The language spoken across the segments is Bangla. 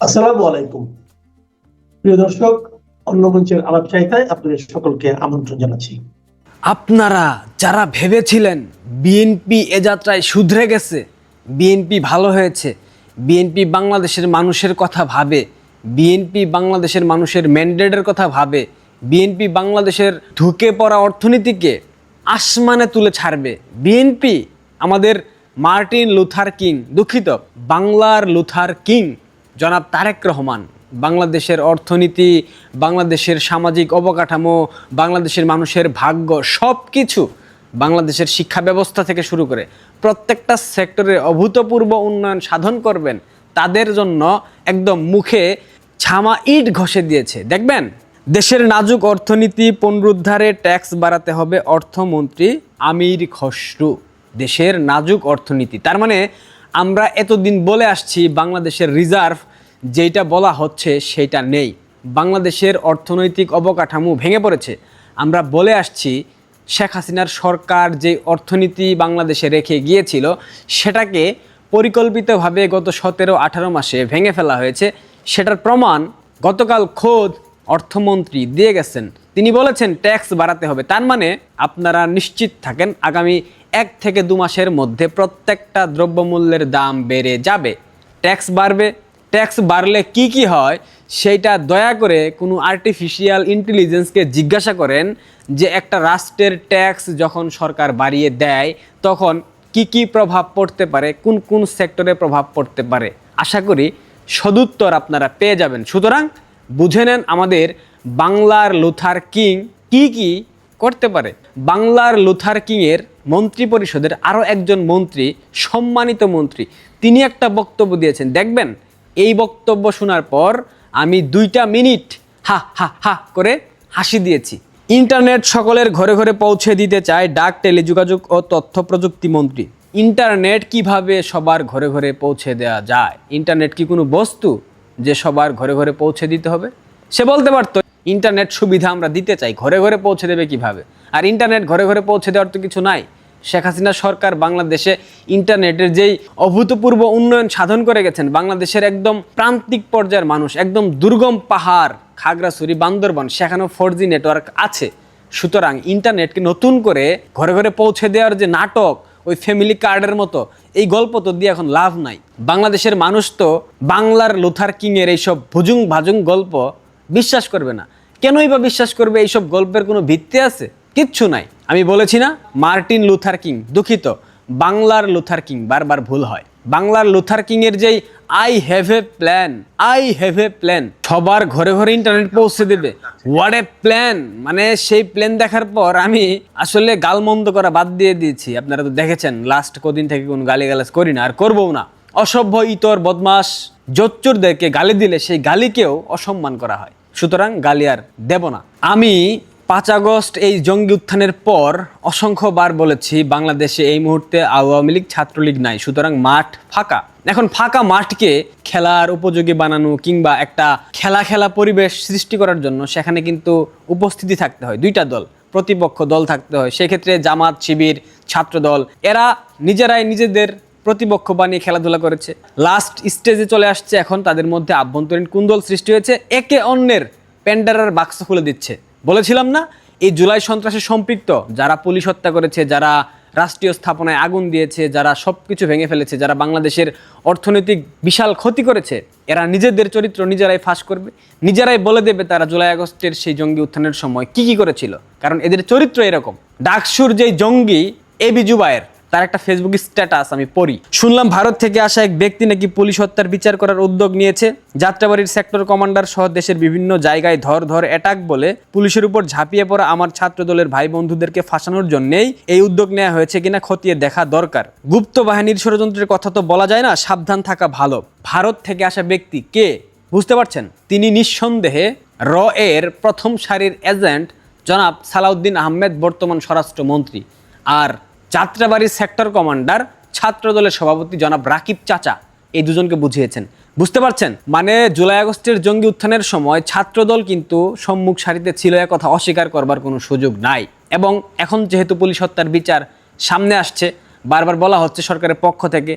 আসসালামু আলাইকুম। প্রিয় দর্শক, অন্য মঞ্চের আলাপ চাইতায় আপনাদের সকলকে আমন্ত্রণ জানাচ্ছি। আপনারা যারা ভেবেছিলেন বিএনপি এ যাত্রায় শুধরে গেছে, বিএনপি ভালো হয়েছে, বিএনপি বাংলাদেশের মানুষের কথা ভাবে, বিএনপি বাংলাদেশের মানুষের ম্যান্ডেটের কথা ভাবে, বিএনপি বাংলাদেশের ঢুকে পড়া অর্থনীতিকে আসমানে তুলে ছাড়বে, বিএনপি আমাদের মার্টিন লুথার কিং, দুঃখিত, বাংলার লুথার কিং জনাব তারেক রহমান বাংলাদেশের অর্থনীতি, বাংলাদেশের সামাজিক অবকাঠামো, বাংলাদেশের মানুষের ভাগ্য, সব কিছু, বাংলাদেশের শিক্ষা ব্যবস্থা থেকে শুরু করে প্রত্যেকটা সেক্টরে অভূতপূর্ব উন্নয়ন সাধন করবেন, তাদের জন্য একদম মুখে ছামা ইট ঘষে দিয়েছে। দেখবেন, দেশের নাজুক অর্থনীতি পুনরুদ্ধারে ট্যাক্স বাড়াতে হবে, অর্থমন্ত্রী আমির খসরু। দেশের নাজুক অর্থনীতি, তার মানে আমরা এতদিন বলে আসছি বাংলাদেশের রিজার্ভ যেটা বলা হচ্ছে সেটা নেই, বাংলাদেশের অর্থনৈতিক অবকাঠামো ভেঙে পড়েছে। আমরা বলে আসছি শেখ হাসিনার সরকার যে অর্থনীতি বাংলাদেশে রেখে গিয়েছিল সেটাকে পরিকল্পিতভাবে গত 17-18 মাসে ভেঙে ফেলা হয়েছে। সেটার প্রমাণ গতকাল খোদ অর্থমন্ত্রী দিয়ে গেছেন। তিনি বলেছেন ট্যাক্স বাড়াতে হবে। তার মানে আপনারা নিশ্চিত থাকেন আগামী 1 থেকে 2 মাসের মধ্যে প্রত্যেকটা দ্রব্যমূল্যের দাম বেড়ে যাবে, ট্যাক্স বাড়বে। ট্যাক্স বাড়লে কি কি হয় সেইটা দয়া করে কোনো আর্টিফিশিয়াল ইন্টেলিজেন্সকে জিজ্ঞাসা করেন যে একটা রাষ্ট্রের ট্যাক্স যখন সরকার বাড়িয়ে দেয় তখন কি কি প্রভাব পড়তে পারে, কোন কোন সেক্টরে প্রভাব পড়তে পারে। আশা করি সদুত্তর আপনারা পেয়ে যাবেন। সুতরাং বুঝে নেন আমাদের বাংলার লুথার কিং কি কি করতে পারে। বাংলার লুথার কিংয়ের মন্ত্রী পরিষদের আরও একজন মন্ত্রী, সম্মানিত মন্ত্রী, তিনি একটা বক্তব্য দিয়েছেন। দেখবেন, এই বক্তব্য শোনার পর আমি 2টা মিনিট হা হা হা করে হাসি দিয়েছি। ইন্টারনেট সকলের ঘরে ঘরে পৌঁছে দিতে চায় ডাক, টেলিযোগাযোগ ও তথ্য প্রযুক্তি মন্ত্রী। ইন্টারনেট কিভাবে সবার ঘরে ঘরে পৌঁছে দেওয়া যায়? ইন্টারনেট কি কোনো বস্তু যে সবার ঘরে ঘরে পৌঁছে দিতে হবে? সে বলতে পারতো ইন্টারনেট সুবিধা আমরা দিতে চাই, ঘরে ঘরে পৌঁছে দেবে কিভাবে? আর ইন্টারনেট ঘরে ঘরে পৌঁছে দেওয়ার তো কিছু নাই। শেখ হাসিনা সরকার বাংলাদেশে ইন্টারনেটের যেই অভূতপূর্ব উন্নয়ন সাধন করে গেছেন, বাংলাদেশের একদম প্রান্তিক পর্যায়ের মানুষ, একদম দুর্গম পাহাড়, খাগড়াছড়ি, বান্দরবান, সেখানেও 4G নেটওয়ার্ক আছে। সুতরাং ইন্টারনেটকে নতুন করে ঘরে ঘরে পৌঁছে দেওয়ার যে নাটক, ওই ফ্যামিলি কার্ডের মতো এই গল্প তো দিয়ে এখন লাভ নাই। বাংলাদেশের মানুষ তো বাংলার লুথার কিংয়ের এইসব ভুজুং ভাজুং গল্প বিশ্বাস করবে না। কেনই বা বিশ্বাস করবে? এইসব গল্পের কোনো ভিত্তি আছে? কিচ্ছু নাই। আমি বলেছি না মার্টিন লুথার কিং, দুঃখিত, বাংলার লুথার কিং, বারবার ভুল হয়। বাংলার লুথার কিংয়ের যেই I have a plan, I have a plan, সবার ঘরে ঘরে ইন্টারনেট পৌঁছে দেবে, হোয়াট এ প্ল্যান! মানে সেই প্ল্যান দেখার পর আমি আসলে গালমন্দ করা বাদ দিয়ে দিয়েছি। আপনারা তো দেখেছেন লাস্ট কদিন থেকে কোনো গালিগালাজ করি না, আর করবও না। অসভ্য, ইতর, বদমাস, জোচ্চুরদেরকে গালি দিলে সেই গালিকেও অসম্মান করা হয়। সুতরাং গালি আর দেব না। আমি 5 আগস্ট এই জঙ্গি উত্থানের পর অসংখ্যবার বলেছি বাংলাদেশে এই মুহূর্তে আওয়ামী লীগ, ছাত্রলীগ নাই। সুতরাং মাঠ ফাঁকা। এখন ফাঁকা মাঠকে খেলার উপযোগী বানানো কিংবা একটা খেলা পরিবেশ সৃষ্টি করার জন্য সেখানে কিন্তু উপস্থিতি থাকতে হয় 2টা দল, প্রতিপক্ষ দল থাকতে হয়। সেক্ষেত্রে জামাত, শিবির, ছাত্রদল এরা নিজেরাই নিজেদের প্রতিপক্ষ বানিয়ে খেলাধুলা করেছে, লাস্ট স্টেজে চলে আসছে। এখন তাদের মধ্যে আভ্যন্তরীণ কুন্দল সৃষ্টি হয়েছে, একে অন্যের পেন্ডারের বাক্স খুলে দিচ্ছে। বলেছিলাম না, এই জুলাই সন্ত্রাসে সম্পৃক্ত যারা পুলিশ হত্যা করেছে, যারা রাষ্ট্রীয় স্থাপনায় আগুন দিয়েছে, যারা সব কিছু ভেঙে ফেলেছে, যারা বাংলাদেশের অর্থনৈতিক বিশাল ক্ষতি করেছে, এরা নিজেদের চরিত্র নিজেরাই ফাঁস করবে, নিজেরাই বলে দেবে তারা জুলাই আগস্টের সেই জঙ্গি উত্থানের সময় কি কি করেছিল। কারণ এদের চরিত্র এরকম। ডাকসুর যেই জঙ্গি এবি জুবায়ের, তার একটা ফেসবুক স্ট্যাটাস আমি পড়ি। শুনলাম ভারত থেকে আসা এক ব্যক্তি নাকি পুলিশ হত্যার বিচার করার উদ্যোগ নিয়েছে। যাত্রাবাড়ির সেক্টর কমান্ডার সহ দেশের বিভিন্ন জায়গায় ধর অ্যাটাক বলে পুলিশের উপর ঝাঁপিয়ে পড়া আমার ছাত্র দলের ভাই বন্ধুদেরকে ফাঁসানোর জন্যই এই উদ্যোগ নেওয়া হয়েছে কিনা খতিয়ে দেখা দরকার। গুপ্ত বাহিনীর ষড়যন্ত্রের কথা তো বলা যায় না, সাবধান থাকা ভালো। ভারত থেকে আসা ব্যক্তি কে বুঝতে পারছেন? তিনি নিঃসন্দেহে র এর প্রথম সারির এজেন্ট জনাব সালাউদ্দিন আহমেদ, বর্তমান স্বরাষ্ট্রমন্ত্রী। আর যাত্রাবাড়ির সেক্টর কমান্ডার ছাত্রদলের সভাপতি জনাব রাকিব চাচা, এই দুজনকে বুঝিয়েছেন। বুঝতে পারছেন? মানে জুলাই আগস্টের জঙ্গি উত্থানের সময় ছাত্রদল কিন্তু সম্মুখ সারিতে ছিল, এ কথা অস্বীকার করবার কোনো সুযোগ নাই। এবং এখন যেহেতু পুলিশ হত্যার বিচার সামনে আসছে, বারবার বলা হচ্ছে সরকারের পক্ষ থেকে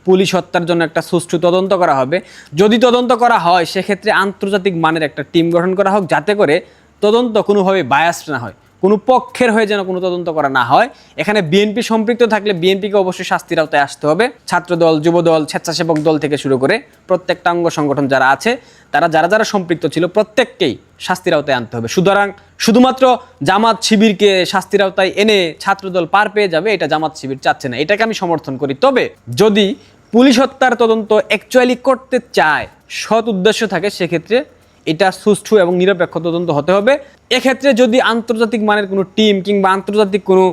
পুলিশ হত্যার জন্য একটা সুষ্ঠু তদন্ত করা হবে। যদি তদন্ত করা হয় সেক্ষেত্রে আন্তর্জাতিক মানের একটা টিম গঠন করা হোক, যাতে করে তদন্ত কোনোভাবে বায়াসড না হয়, কোনো পক্ষের হয়ে যেন কোনো তদন্ত করা না হয়। এখানে বিএনপি সম্পৃক্ত থাকলে বিএনপিকে অবশ্যই শাস্তির আওতায় আসতে হবে। ছাত্রদল, যুবদল, স্বেচ্ছাসেবক দল থেকে শুরু করে প্রত্যেকটা অঙ্গ সংগঠন যারা আছে, তারা যারা সম্পৃক্ত ছিল প্রত্যেককেই শাস্তির আওতায় আনতে হবে। সুতরাং শুধুমাত্র জামাত শিবিরকে শাস্তির আওতায় এনে ছাত্রদল পার পেয়ে যাবে, এটা জামাত শিবির চাচ্ছে না, এটাকে আমি সমর্থন করি। তবে যদি পুলিশ হত্যার তদন্ত অ্যাকচুয়ালি করতে চায়, সৎ উদ্দেশ্য থাকে, সেক্ষেত্রে এটা সুষ্ঠু এবং নিরপেক্ষ তদন্ত হতে হবে। এক্ষেত্রে যদি আন্তর্জাতিক মানের কোনো টিম কিংবা আন্তর্জাতিক কোনো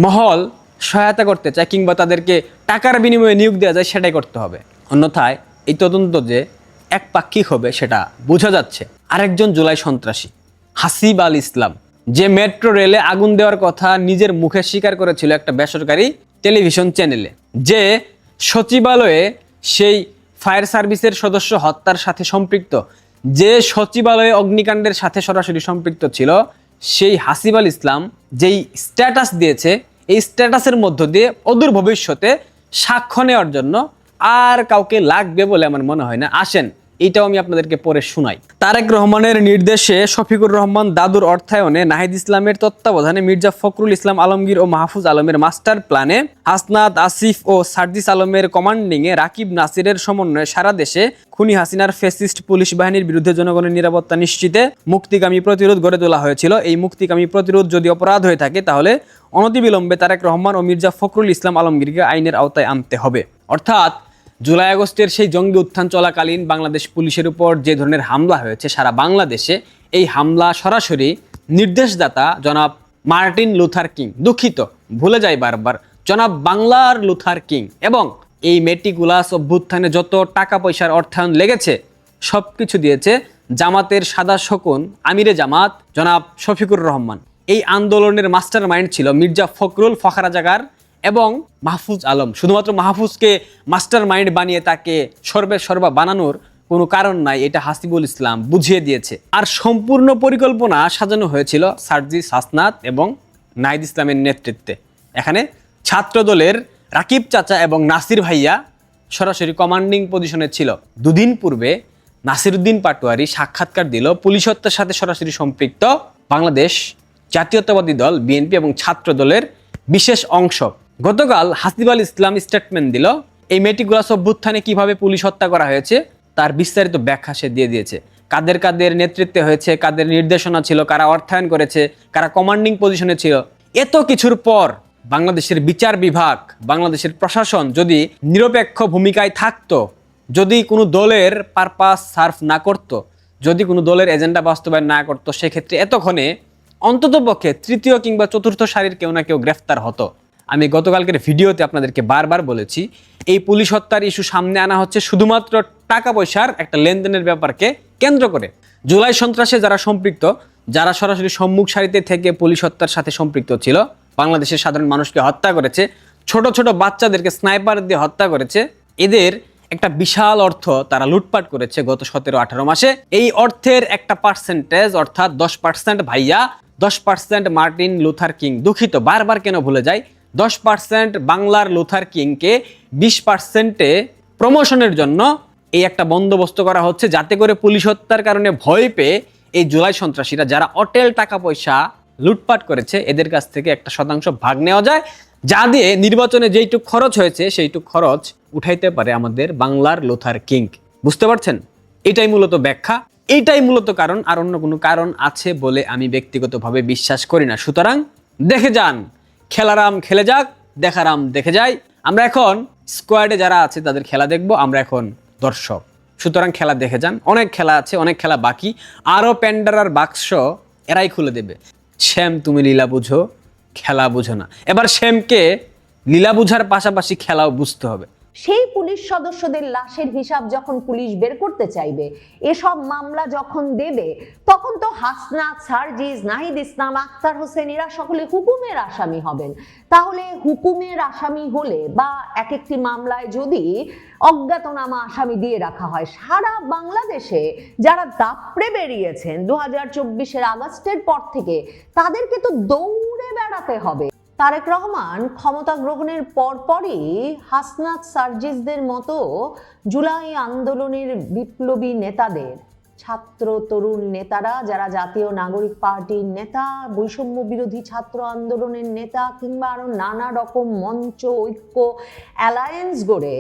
মহল সহায়তা করতে চায় কিংবা তাদেরকে টাকার বিনিময়ে নিয়োগ দেওয়া যায়, সেটাই করতে হবে। অন্যথায় এই তদন্ত যে একপাক্ষিক হবে সেটা বোঝা যাচ্ছে। আরেকজন জুলাই সন্ত্রাসী হাসিব আল ইসলাম, যে মেট্রো রেলে আগুন দেওয়ার কথা নিজের মুখে স্বীকার করেছিল একটা বেসরকারি টেলিভিশন চ্যানেলে, যে সচিবালয়ে সেই ফায়ার সার্ভিসের সদস্য হত্যার সাথে সম্পৃক্ত, যে সচিবালয়ে অগ্নিকাণ্ডের সাথে সরাসরি সম্পৃক্ত ছিল, সেই হাসিব আল ইসলাম যেই স্ট্যাটাস দিয়েছে, এই স্ট্যাটাসের মধ্য দিয়ে অদূর ভবিষ্যতে সাক্ষ্য নেওয়ার জন্য আর কাউকে লাগবে বলে আমার মনে হয় না। আসেন এইটাও আমি আপনাদেরকে পরে শোনাই। তারেক রহমানের নির্দেশে শফিকুর রহমান দাদুর অর্থায়নে নাহিদ ইসলামের তত্ত্বাবধানে মির্জা ফখরুল ইসলাম আলমগীর ও মাহফুজ আলমের মাস্টার প্ল্যানে হাসনাত আসিফ ও সার্জিস আলমের কমান্ডিংয়ে রাকিব নাসিরের সমন্বয়ে সারা দেশে খুনি হাসিনার ফ্যাসিস্ট পুলিশ বাহিনীর বিরুদ্ধে জনগণের নিরাপত্তা নিশ্চিতে মুক্তিগামী প্রতিরোধ গড়ে তোলা হয়েছিল। এই মুক্তিগামী প্রতিরোধ যদি অপরাধ হয়ে থাকে তাহলে অনতিবিলম্বে তারেক রহমান ও মির্জা ফখরুল ইসলাম আলমগীরকে আইনের আওতায় আনতে হবে। অর্থাৎ জুলাই আগস্টের সেই জঙ্গি উত্থান চলাকালীন বাংলাদেশ পুলিশের উপর যে ধরনের হামলা হয়েছে সারা বাংলাদেশে, এই হামলা সরাসরি নির্দেশদাতা জনাব মার্টিন লুথার কিং, দুঃখিত ভুলে যাই বারবার, জনাব বাংলার লুথার কিং, এবং এই মেটিকুলাস অভ্যুত্থানে যত টাকা পয়সার অর্থায়ন লেগেছে সব কিছু দিয়েছে জামাতের সাদা শকুন আমিরে জামাত জনাব শফিকুর রহমান। এই আন্দোলনের মাস্টার মাইন্ড ছিল মির্জা ফখরুল, ফখরা জাগার এবং মাহফুজ আলম। শুধুমাত্র মাহফুজকে মাস্টার মাইন্ড বানিয়ে তাকে সর্বা বানানোর কোনো কারণ নাই, এটা হাসিবুল ইসলাম বুঝিয়ে দিয়েছে। আর সম্পূর্ণ পরিকল্পনা সাজানো হয়েছিল সার্জিস, হাসনাত এবং নাহিদ ইসলামের নেতৃত্বে। এখানে ছাত্রদলের রাকিব চাচা এবং নাসির ভাইয়া সরাসরি কমান্ডিং পজিশনে ছিল। দুদিন পূর্বে নাসিরউদ্দিন পাটোয়ারি সাক্ষাৎকার দিল পুলিশ হত্যার সাথে সরাসরি সম্পৃক্ত বাংলাদেশ জাতীয়তাবাদী দল বিএনপি এবং ছাত্র দলের বিশেষ অংশ। গতকাল হাসিব আল ইসলাম স্টেটমেন্ট দিল, এই মেটিকুলাস অভ্যুত্থানে কিভাবে পুলিশ হত্যা করা হয়েছে তার বিস্তারিত ব্যাখ্যা সে দিয়ে দিয়েছে। কাদের কাদের নেতৃত্বে হয়েছে, কাদের নির্দেশনা ছিল, কারা অর্থায়ন করেছে, কারা কমান্ডিং পজিশনে ছিল। এত কিছুর পর বাংলাদেশের বিচার বিভাগ, বাংলাদেশের প্রশাসন যদি নিরপেক্ষ ভূমিকায় থাকতো, যদি কোনো দলের পারপাস সার্ভ না করত, যদি কোনো দলের এজেন্ডা বাস্তবায়ন না করতো, সেক্ষেত্রে এতক্ষণে অন্ততপক্ষে তৃতীয় কিংবা চতুর্থ সারির কেউ না কেউ গ্রেফতার হতো। আমি গতকালকের ভিডিওতে আপনাদেরকে বারবার বলেছি, এই পুলিশ হত্যার ইস্যু সামনে আনা হচ্ছে শুধুমাত্র টাকা পয়সার একটা লেনদেনের ব্যাপারকে কেন্দ্র করে। জুলাই সন্ত্রাসে যারা সম্পৃক্ত, যারা সরাসরি সম্মুখ সারিতে থেকে পুলিশ হত্যার সাথে সম্পৃক্ত ছিল, বাংলাদেশের সাধারণ মানুষকে হত্যা করেছে, ছোট ছোট বাচ্চাদেরকে স্নাইপার দিয়ে হত্যা করেছে, এদের একটা বিশাল অর্থ তারা লুটপাট করেছে গত 17-18 মাসে। এই অর্থের একটা পার্সেন্টেজ অর্থাৎ 10% ভাইয়া, 10% মার্টিন লুথার কিং, দুঃখিত বারবার কেন ভুলে যাই, 10% বাংলার লুথার কিংকে 20%-এ প্রমোশনের জন্য এই একটা বন্দোবস্ত করা হচ্ছে, যাতে করে পুলিশ হত্যার কারণে ভয় পেয়ে এই জুলাই সন্ত্রাসীরা যারা অটেল টাকা পয়সা লুটপাট করেছে এদের কাছ থেকে একটা শতাংশ ভাগ নেওয়া যায়, যা দিয়ে নির্বাচনে যেইটুক খরচ হয়েছে সেইটুক খরচ উঠাইতে পারে আমাদের বাংলার লুথার কিং। বুঝতে পারছেন? এটাই মূলত ব্যাখ্যা, এইটাই মূলত কারণ, আর অন্য কোনো কারণ আছে বলে আমি ব্যক্তিগতভাবে বিশ্বাস করি না। সুতরাং দেখে যান, খেলারাম খেলে যাক, দেখারাম দেখে যাই। আমরা এখন স্কোয়াডে যারা আছে তাদের খেলা দেখব, আমরা এখন দর্শক। সুতরাং খেলা দেখে যান, অনেক খেলা আছে, অনেক খেলা বাকি, আরও প্যান্ডারার বাক্স এরাই খুলে দেবে। শ্যাম তুমি লীলা বুঝো, খেলা বুঝো না। এবার শ্যামকে লীলা বুঝার পাশাপাশি খেলাও বুঝতে হবে। সেই পুলিশ সদস্যদের লাশের হিসাব যখন পুলিশ বের করতে চাইবে, এসব মামলা যখন দেবে, তখন তো হাসনাত, সার্জিস, নাহিদ ইসলাম, আক্তার হোসেন এরা সকলে হুকুমের আসামি হবেন। তাহলে হুকুমের আসামি হলে বা এক একটি মামলায় যদি অজ্ঞাতনামা আসামি দিয়ে রাখা হয়, সারা বাংলাদেশে যারা দাপড়ে বেরিয়েছেন 2024-এর আগস্টের পর থেকে, তাদেরকে তো দৌড়ে বেড়াতে হবে। তারেক রহমান ক্ষমতা গ্রহণের পরপরই হাসনাত সার্জিসদের মতো জুলাই আন্দোলনের বিপ্লবী নেতাদের, ছাত্র তরুণ নেতারা যারা জাতীয় নাগরিক পার্টির নেতা, বৈষম্য বিরোধী ছাত্র আন্দোলনের নেতা কিংবা আরো নানা রকম মঞ্চ, ঐক্য, অ্যালায়েন্স গড়ে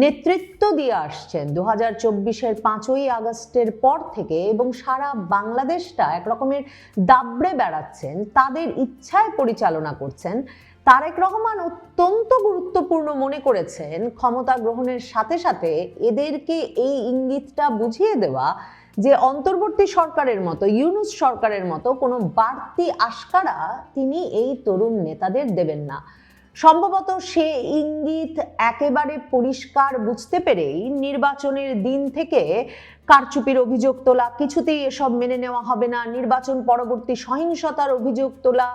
নেতৃত্ব দিয়ে আসছেন 2024-এর 5ই আগস্টের পর থেকে এবং সারা বাংলাদেশটা একরকমের দাবড়ে বেড়াচ্ছেন, তাদের ইচ্ছায় পরিচালনা করছেন। তারেক রহমান অত্যন্ত গুরুত্বপূর্ণ মনে করেছেন ক্ষমতা গ্রহণের সাথে সাথে এদেরকে এই ইঙ্গিতটা বুঝিয়ে দেওয়া যে অন্তর্বর্তী সরকারের মতো, ইউনূস সরকারের মতো কোনো বাড়তি আশকারা তিনি এই তরুণ নেতাদের দেবেন না। সম্ভবত সে ইঙ্গিত একেবারে পরিষ্কার বুঝতে পেরেই নির্বাচনের দিন থেকে কারচুপির অভিযোগ তোলা, কিছুতেই এসব মেনে নেওয়া হবে না, নির্বাচন পরবর্তী সহিংসতার অভিযোগ তোলা,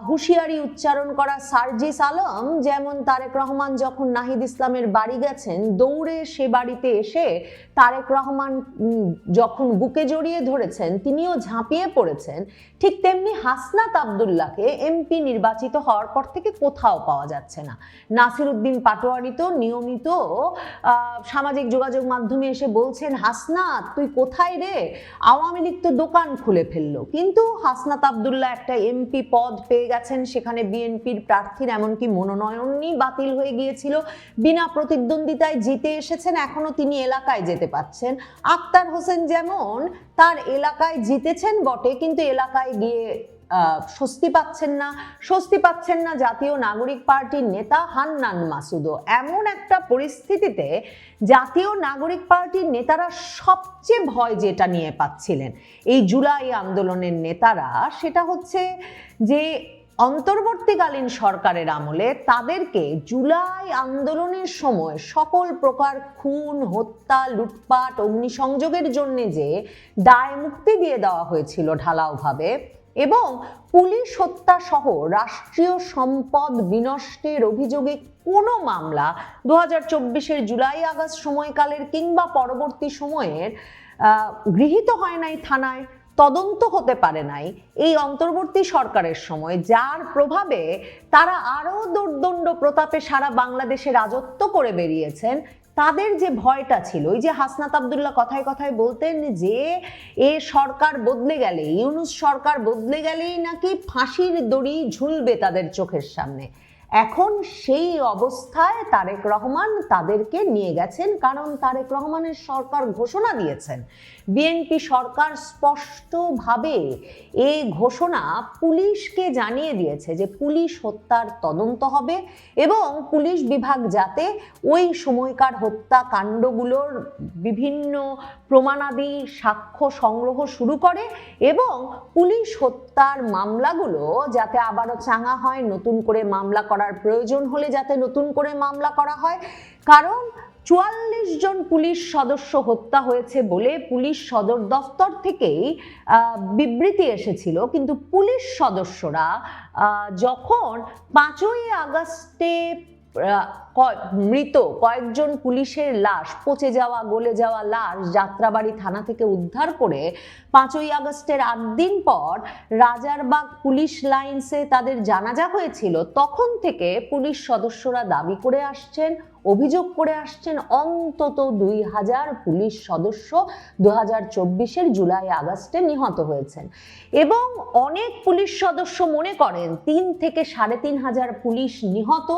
হুঁশিয়ারি উচ্চারণ করা সার্জিস আলম, যেমন তারেক রহমান যখন নাহিদ ইসলামের বাড়ি গেছেন দৌড়ে সে বাড়িতে এসে তারেক রহমান যখন বুকে জড়িয়ে ধরেছেন তিনিও ঝাঁপিয়ে পড়েছেন, ঠিক তেমনি হাসনাত আব্দুল্লাহকে এমপি নির্বাচিত হওয়ার পর থেকে কোথাও পাওয়া যাচ্ছে না। নাসির উদ্দিন পাটোয়ারি তো নিয়মিত সামাজিক যোগাযোগ মাধ্যমে এসে বলছেন, হাসনাত তুই কোথায় রে, আওয়ামী লীগ তো দোকান খুলে ফেললো। কিন্তু হাসনাত আব্দুল্লাহ একটা এমপি পদ পেয়ে গেছেন, সেখানে বিএনপির প্রার্থীর এমনকি মনোনয়নই বাতিল হয়ে গিয়েছিল, বিনা প্রতিদ্বন্দ্বিতায় জিতে এসেছেন, এখনো তিনি এলাকায় যেতে পাচ্ছেন। আক্তার হোসেন যেমন তার এলাকায় জিতেছেন বটে, কিন্তু এলাকায় গিয়ে স্বস্তি পাচ্ছেন না জাতীয় নাগরিক পার্টির নেতা হান্নান মাসুদও। এমন একটা পরিস্থিতিতে জাতীয় নাগরিক পার্টির নেতারা সবচেয়ে ভয় যেটা নিয়ে পাচ্ছিলেন এই জুলাই আন্দোলনের নেতারা, সেটা হচ্ছে যে অন্তর্বর্তীকালীন সরকারের আমলে তাদেরকে জুলাই আন্দোলনের সময় সকল প্রকার খুন, হত্যা, লুটপাট, অগ্নিসংযোগের জন্য যে দায় মুক্তি দিয়ে দেওয়া হয়েছিল ঢালাওভাবে, এবং পুলিশ হত্যা সহ রাষ্ট্রীয় সম্পদ বিনষ্টের অভিযোগে কোনো মামলা 2024-এর জুলাই আগস্ট সময়কালের কিংবা পরবর্তী সময়ের গৃহীত হয় নাই থানায়, তদন্ত হতে পারে নাই এই অন্তর্বর্তী সরকারের সময়, যার প্রভাবে তারা আরো দোর্দণ্ড প্রতাপে সারা বাংলাদেশে রাজত্ব করে বেরিয়েছেন। তাদের যে ভয়টা ছিল, ওই যে হাসনাত আব্দুল্লাহ কথায় কথায় বলতেন যে এ সরকার বদলে গেলে, ইউনূস সরকার বদলে গেলেই নাকি ফাঁসির দড়ি ঝুলবে তাদের চোখের সামনে, এখন সেই অবস্থায় তারেক রহমান তাদেরকে নিয়ে গেছেন। কারণ তারেক রহমানের সরকার ঘোষণা দিয়েছেন, বিএনপি সরকার স্পষ্টভাবে এই ঘোষণা পুলিশকে জানিয়ে দিয়েছে যে পুলিশ হত্যার তদন্ত হবে এবং পুলিশ বিভাগ যাতে ওই সময়কার হত্যাকাণ্ডগুলোর বিভিন্ন প্রমাণাদি সাক্ষ্য সংগ্রহ শুরু করে এবং পুলিশ হত্যার মামলাগুলো যাতে আবারও চাঙা হয়, নতুন করে মামলা করার প্রয়োজন হলে যাতে নতুন করে মামলা করা হয়। কারণ 44 জন পুলিশ সদস্য হত্যা হয়েছে বলে পুলিশ সদর দফতর থেকেই বিবৃতি এসেছিল, কিন্তু পুলিশ সদস্যরা যখন 5ই আগস্টে মৃত কয়েকজন পুলিশের লাশ, পচে যাওয়া গলে যাওয়া লাশ যাত্রাবাড়ি থানা থেকে উদ্ধার করে 5ই আগস্টের 8 দিন পর রাজারবাগ পুলিশ লাইন্সে তাদের জানাজা হয়েছিল, তখন থেকে পুলিশ সদস্যরা দাবি করে আসছেন, অভিযোগ করে আসছেন অন্তত 2000 পুলিশ সদস্য 2024-এর জুলাই আগস্টে নিহত হয়েছেন। এবং অনেক পুলিশ সদস্য মনে করেন 3 থেকে 3500 পুলিশ নিহত,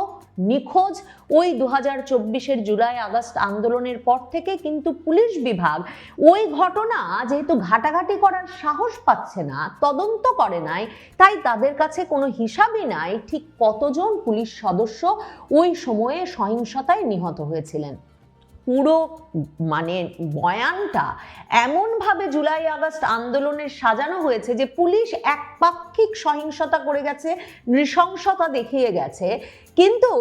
নিখোঁজ ওই 2024-এর জুলাই আগস্ট আন্দোলনের পর থেকে। কিন্তু পুলিশ বিভাগ ওই ঘটনা যেহেতু ঘাটাঘাটি করার সাহস পাচ্ছে না, তদন্ত করে নাই, তাই তাদের কাছে কোনো হিসাবই নাই ঠিক কতজন পুলিশ সদস্য ওই সময়ে সহিংসতায় নিহত হয়েছিলেন। পুরো বয়ানটা এমনভাবে জুলাই আগস্ট আন্দোলনের সাজানো হয়েছে যে পুলিশ একপাক্ষিক সহিংসতা করে গেছে, নৃশংসতা দেখিয়ে গেছে, কিন্তু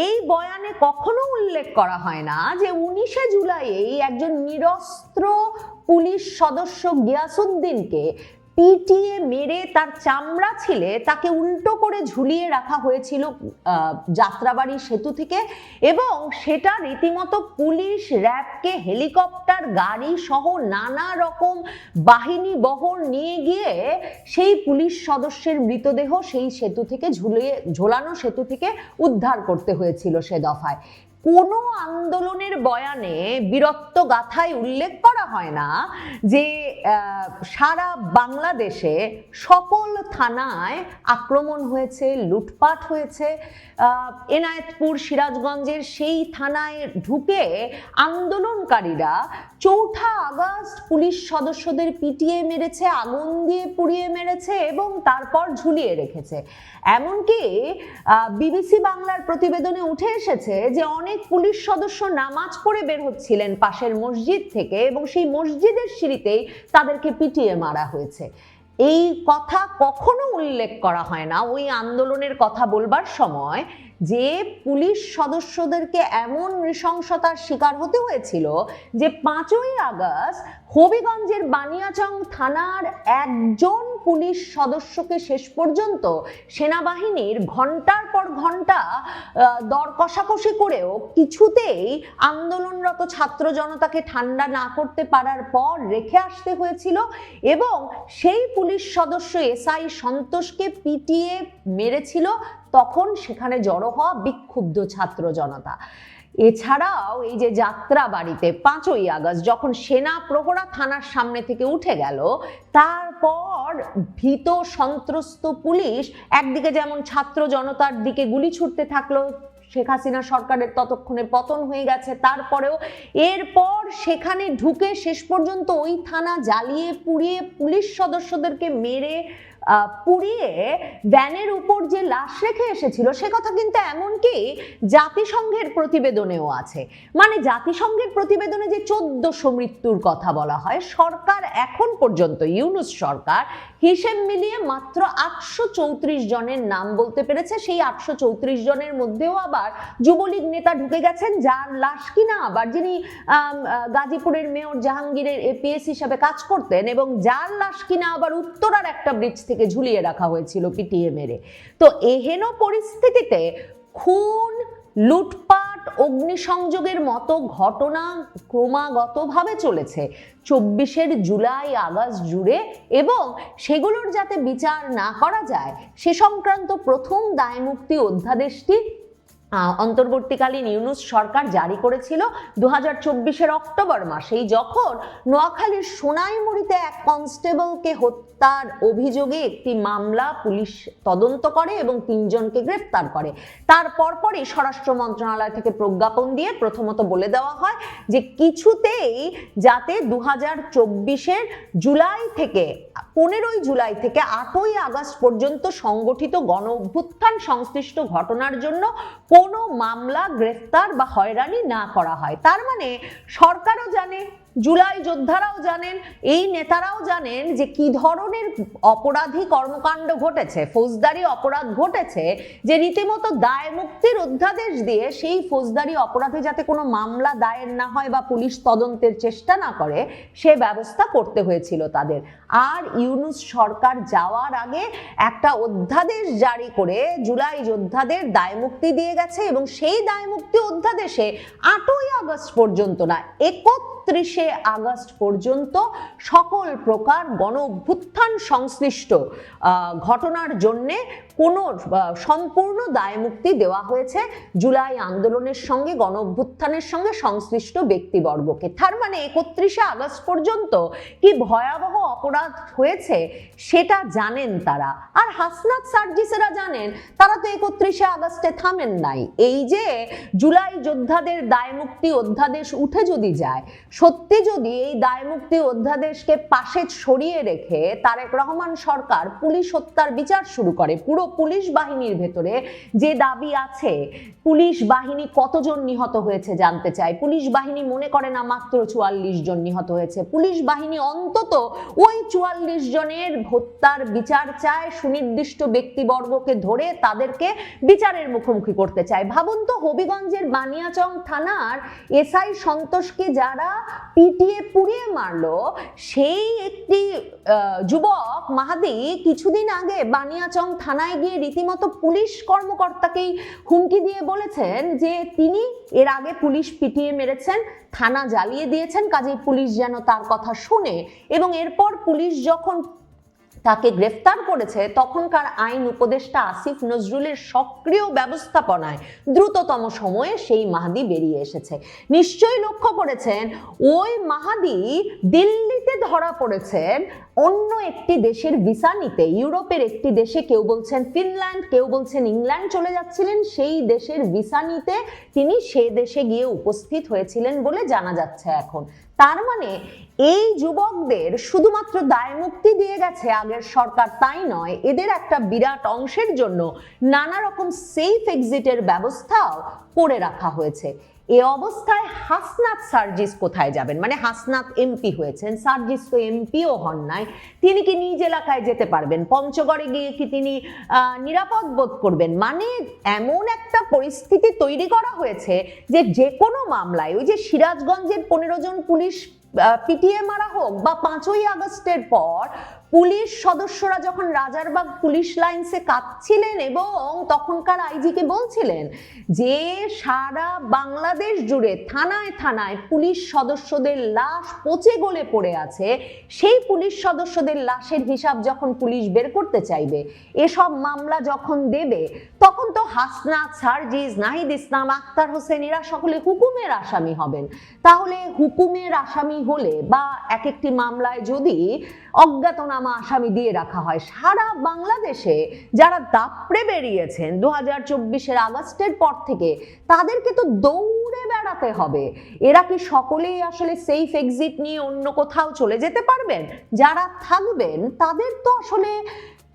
এই বয়ানে কখনো উল্লেখ করা হয় না যে 19শে জুলাই একজন নিরস্ত্র পুলিশ সদস্য গিয়াসউদ্দিনকে পিটিয়ে মেরে তার চামড়া ছিলে তাকে উল্টো করে ঝুলিয়ে রাখা হয়েছিল যাত্রাবাড়ি সেতু থেকে, এবং সেটা রীতিমতো পুলিশ, র্যাবকে হেলিকপ্টার, গাড়ি সহ নানা রকম বাহিনী বহর নিয়ে গিয়ে সেই পুলিশ সদস্যের মৃতদেহ সেই সেতু থেকে ঝোলানো সেতু থেকে উদ্ধার করতে হয়েছিল সে দফায়। কোনো আন্দোলনের বয়ানে বীরত্ব গাথায় উল্লেখ করা হয় না যে সারা বাংলাদেশে সকল থানায় আক্রমণ হয়েছে, লুটপাট হয়েছে। এনায়েতপুর, সিরাজগঞ্জের সেই থানায় ঢুকে আন্দোলনকারীরা 4 আগস্ট পুলিশ সদস্যদের পিটিয়ে মেরেছে, আগুন দিয়ে পুড়িয়ে মেরেছে এবং তারপর ঝুলিয়ে রেখেছে। এমনকি বিবিসি বাংলার প্রতিবেদনে উঠে এসেছে যে অনেক পুলিশ সদস্য নামাজ পড়ে বের হচ্ছিলেন পাশের মসজিদ থেকে এবং সেই মসজিদের সিঁড়িতেই তাদেরকে পিটিয়ে মারা হয়েছে। এই কথা কখনো উল্লেখ করা হয় না ওই আন্দোলনের কথা বলবার সময় যে পুলিশ সদস্যদেরকে এমন নৃশংসতার শিকার হতে হয়েছিল যে 5ই আগস্ট হবিগঞ্জের বানিয়াচং থানার একজন পুলিশ সদস্যকে শেষ পর্যন্ত সেনাবাহিনীর ঘন্টার পর ঘন্টা দর কষাকষি করেও কিছুতেই আন্দোলনরত ছাত্র জনতাকে ঠান্ডা না করতে পারার পর রেখে আসতে হয়েছিল, এবং সেই পুলিশ সদস্য এসআই সন্তোষকে পিটিয়ে মেরেছিল তখন সেখানে জড়ো হওয়া বিক্ষুব্ধ ছাত্র জনতা। এছাড়াও এই যে যাত্রাবাড়িতে 5ই আগস্ট যখন সেনা প্রহরা থানার সামনে থেকে উঠে গেল, তারপর ভীত সন্ত্রস্ত পুলিশ একদিকে যেমন ছাত্র জনতার দিকে গুলি ছুটতে থাকলো, শেখ হাসিনা সরকারের ততক্ষণে পতন হয়ে গেছে, তারপরেও এরপর সেখানে ঢুকে শেষ পর্যন্ত ওই থানা জ্বালিয়ে পুড়িয়ে পুলিশ সদস্যদেরকে মেরে পুড়িয়ে ভ্যানের উপর যে লাশ রেখে এসেছিল সে কথা কিন্তু এমনকি জাতিসংঘের প্রতিবেদনেও আছে। মানে জাতিসংঘের প্রতিবেদনে যে 1400 মৃত্যুর কথা বলা হয়, সরকার এখন পর্যন্ত ইউনূস সরকার হিসেব মিলিয়ে মাত্র 834 জনের নাম বলতে পেরেছে। সেই 834 জনের মধ্যেও আবার যুবলীগ নেতা ঢুকে গেছেন, যার লাশ কিনা আবার যিনি গাজীপুরের মেয়র জাহাঙ্গীরের এপিএস হিসাবে কাজ করতেন এবং যার লাশ কিনা আবার উত্তরার একটা ব্রিজ থেকে ঝুলিয়ে রাখা হয়েছিল পিটিয়ে মেরে। তো এহেন পরিস্থিতিতে খুন, লুটপাট, অগ্নিসংযোগের মতো ঘটনা ক্রমাগতভাবে চলেছে 24 জুলাই আগস্ট জুড়ে, এবং সেগুলোর যাতে বিচার না করা যায় সে সংক্রান্ত প্রথম দায়মুক্তি অধ্যাদেশটি অন্তর্বর্তীকালীন ইউনূস সরকার জারি করেছিল 2024 অক্টোবর মাসেই, যখন নোয়াখালীর সোনাইমুড়িতে এক কনস্টেবলকে হত্যার অভিযোগে একটি মামলা পুলিশ তদন্ত করে এবং 3 জনকে গ্রেফতার করে। তার পরপরই স্বরাষ্ট্র মন্ত্রণালয় থেকে প্রজ্ঞাপন দিয়ে প্রথমত বলে দেওয়া হয় যে কিছুতেই যাতে 2024 জুলাই থেকে 15ই জুলাই থেকে 8ই আগস্ট পর্যন্ত সংগঠিত গণ অভ্যুত্থান সংশ্লিষ্ট ঘটনার জন্য কোনো মামলা, গ্রেফতার বা হয়রানি না করা হয়। তার মানে সরকারও জানে, জুলাই যোদ্ধারাও জানেন, এই নেতারাও জানেন যে কি ধরনের অপরাধী কর্মকাণ্ড ঘটেছে, ফৌজদারি অপরাধ ঘটেছে, যে রীতিমতো দায় মুক্তির অধ্যাদেশ দিয়ে সেই ফৌজদারি অপরাধে যাতে কোনো মামলা দায়ের না হয় বা পুলিশ তদন্তের চেষ্টা না করে সে ব্যবস্থা করতে হয়েছিল তাদের। আর ইউনূস সরকার যাওয়ার আগে একটা অধ্যাদেশ জারি করে জুলাই যোদ্ধাদের দায় মুক্তি দিয়ে গেছে, এবং সেই দায় মুক্তি অধ্যাদেশে 8ই আগস্ট পর্যন্ত না 31শে আগস্ট পর্যন্ত সকল প্রকার গণ অভ্যুত্থান সংশ্লিষ্ট ঘটনার জন্যে কোনো সম্পূর্ণ দায়মুক্তি দেওয়া হয়েছে জুলাই আন্দোলনের সঙ্গে, গণ অভ্যুত্থানের সঙ্গে সংশ্লিষ্ট ব্যক্তিবর্গকে। তার মানে 31শে আগস্ট পর্যন্ত কি ভয়াবহ অপরাধ হয়েছে সেটা জানেন তারা। আর হাসনাত সার্জিসেরা জানেন, তারা তো 31শে আগস্টে থামেন নাই। এই যে জুলাই যোদ্ধাদের দায়মুক্তি অধ্যাদেশ উঠে যদি যায়, সত্যি যদি এই দায়মুক্তি অধ্যাদেশকে পাশে সরিয়ে রেখে তারেক রহমান সরকার পুলিশ হত্যার বিচার শুরু করে, পুরো পুরো পুলিশ বাহিনীর ভেতরে যে দাবি আছে, পুলিশ বাহিনী কতজন নিহত হয়েছে জানতে চায়। পুলিশ বাহিনী মনে করে না মাত্র 44 জন নিহত হয়েছে, পুলিশ বাহিনী অন্তত ওই 44 জনের হত্যার বিচার চায়, সুনির্দিষ্ট ব্যক্তিবর্গকে ধরে তাদেরকে বিচারের মুখোমুখি করতে চায়। ভাবুন তো, হবিগঞ্জের বানিয়াচং থানার এসআই সন্তোষকে যারা পিটিয়ে পুড়িয়ে মারলো, সেই একটি যুবক মাহাদি কিছুদিন আগে বানিয়াচং থানায় গিয়ে রীতিমতো পুলিশ কর্মকর্তাকেই হুমকি দিয়ে বলেছেন যে তিনি এর আগে পুলিশ পিটিয়ে মেরেছেন, থানা জ্বালিয়ে দিয়েছেন, কাজেই পুলিশ যেন তার কথা শুনে। এবং এরপর পুলিশ যখন তাকে গ্রেফতার করেছে, তখনকার আইন উপদেষ্টা আসিফ নজরুলের সক্রিয় ব্যবস্থাপনায় দ্রুততম সময়ে সেই মাহাদি বেরিয়ে এসেছে। নিশ্চয়ই লক্ষ্য করেছেন, ওই মাহাদি দিল্লিতে ধরা পড়েছেন অন্য একটি দেশের ভিসা নিতে। ইউরোপের একটি দেশে, কেউ বলছেন ফিনল্যান্ড, কেউ বলছেন ইংল্যান্ড চলে যাচ্ছিলেন, সেই দেশের ভিসা নিতে তিনি সে দেশে গিয়ে উপস্থিত হয়েছিলেন বলে জানা যাচ্ছে এখন। তার মানে এই যুবকদের শুধুমাত্র দায় মুক্তি দিয়ে গেছে আগের সরকার তাই নয়, এদের একটা বিরাট অংশের জন্য নানা রকম সেফ এক্সিটের ব্যবস্থাও করে রাখা হয়েছে। এ অবস্থায় হাসনাত সার্জিস কোথায় যাবেন? মানে হাসনাত এমপি হয়েছেন, সার্জিস তো এমপিও হন নাই, তিনি কি নিজ এলাকায় যেতে পারবেন? পঞ্চগড়ে গিয়ে কি তিনি নিরাপদ বোধ করবেন? মানে এমন একটা পরিস্থিতি তৈরি করা হয়েছে যে কোনো মামলায়, ওই যে সিরাজগঞ্জের 15 জন পুলিশ পিটিয়ে মারা হোক, বা 5ই আগস্টের পর পুলিশ সদস্যরা যখন রাজারবাগ পুলিশ লাইন্সে কাঁদছিলেন এবং তখনকার আইজিকে বলছিলেন যে সারা বাংলাদেশ জুড়ে থানায় থানায় পুলিশ সদস্যদের লাশ পচে গলে পড়ে আছে, সেই পুলিশ সদস্যদের লাশের হিসাব যখন পুলিশ বের করতে চাইবে, এসব মামলা যখন দেবে, তখন তো হাসনাত, সার্জিস, নাহিদ ইসলাম, আক্তার হোসেন এরা সকলে হুকুমের আসামি হবেন। তাহলে হুকুমের আসামি হলে বা এক একটি মামলায় যদি অজ্ঞাতনামা আসামি দিয়ে রাখা হয়, সারা বাংলাদেশে যারা দাপড়ে বেরিয়েছেন 2024-এর আগস্টের পর থেকে, তাদেরকে তো দৌড়ে বেড়াতে হবে। এরা কি সকলেই আসলে সেফ এক্সিট নিয়ে অন্য কোথাও চলে যেতে পারবেন? যারা থাকবেন তাদের তো আসলে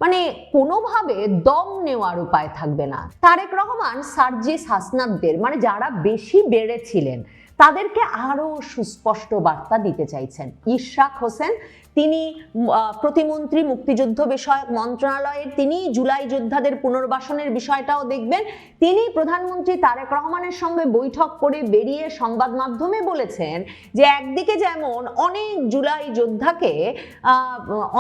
মানে কোনোভাবে দম নেওয়ার উপায় থাকবে না। তারেক রহমান সার্জিস, হাসনাতদের মানে যারা বেশি বেড়েছিলেন তাদেরকে আরো সুস্পষ্ট বার্তা দিতে চাইছেন। ইশরাক হোসেন, তিনি প্রতিমন্ত্রী মুক্তিযুদ্ধ বিষয়ক মন্ত্রণালয়ের, তিনি জুলাই যোদ্ধাদের পুনর্বাসনের বিষয়টাও দেখবেন। তিনি প্রধানমন্ত্রী তারেক রহমানের সঙ্গে বৈঠক করে বেরিয়ে সংবাদ মাধ্যমে বলেছেন যে একদিকে যেমন অনেক জুলাই যোদ্ধাকে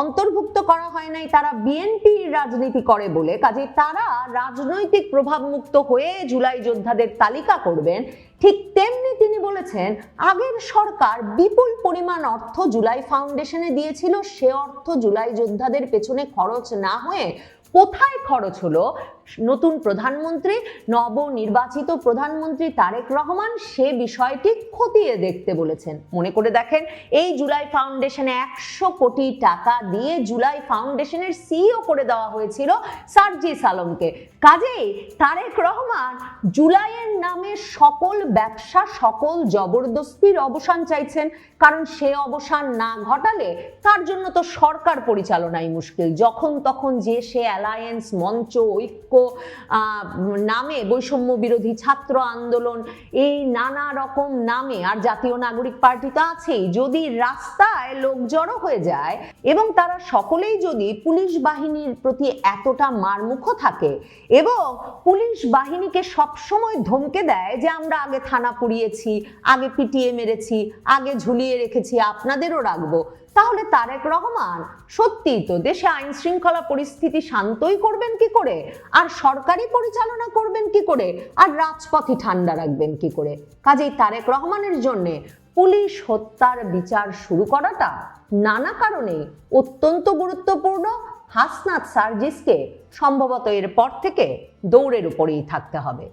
অন্তর্ভুক্ত করা হয় নাই, তারা বিএনপির রাজনীতি করে বলে, কাজে তারা রাজনৈতিক প্রভাবমুক্ত হয়ে জুলাই যোদ্ধাদের তালিকা করবেন। ঠিক তেমনি তিনি বলেছেন আগের সরকার বিপুল পরিমাণ অর্থ জুলাই ফাউন্ডেশনে দিয়েছিল, সে অর্থ জুলাই যোদ্ধাদের পেছনে খরচ না হয়ে কোথায় খরচ হলো? নতুন প্রধানমন্ত্রী, নবনির্বাচিত প্রধানমন্ত্রী তারেক রহমান সে বিষয়টি খতিয়ে দেখতে বলেছেন। মনে করে দেখেন, এই জুলাই ফাউন্ডেশনে 100 কোটি টাকা দিয়ে জুলাই ফাউন্ডেশনের সিইও করে দেওয়া হয়েছিল সার্জিস আলমকে। কাজেই তারেক রহমান জুলাইয়ের নামে সকল ব্যবসা, সকল জবরদস্তির অবসান চাইছেন, কারণ সে অবসান না ঘটালে তার জন্য তো সরকার পরিচালনাই মুশকিল। যখন তখন যে সে অ্যালায়েন্স, মঞ্চ, ঐক্য নামে, বৈষম্য বিরোধী ছাত্র আন্দোলন, এই নানা রকম নামে, আর জাতীয় নাগরিক পার্টি তো আছেই, যদি রাস্তায় লোক জড়ো হয়ে যায় এবং তারা সকলেই যদি পুলিশ বাহিনীর প্রতি এতটা মারমুখ থাকে এবং পুলিশ বাহিনীকে সবসময় ধমকে দেয় যে আমরা আগে থানা পুড়িয়েছি, আগে পিটিয়ে মেরেছি, আগে ঝুলিয়ে রেখেছি, আপনাদেরও রাখবো, তাহলে তারেক রহমান সত্যিই তো দেশে আইন শৃঙ্খলা পরিস্থিতি শান্তই করবেন কি করে, আর সরকারি পরিচালনা করবেন কি করে, আর রাজপথে ঠান্ডা রাখবেন কি করে? কাজেই তারেক রহমানের জন্য পুলিশ হত্যার বিচার শুরু করাটা নানা কারণে অত্যন্ত গুরুত্বপূর্ণ। হাসনাত সার্জিসকে সম্ভবত এর পর থেকে দৌড়ের উপরেই থাকতে হবে।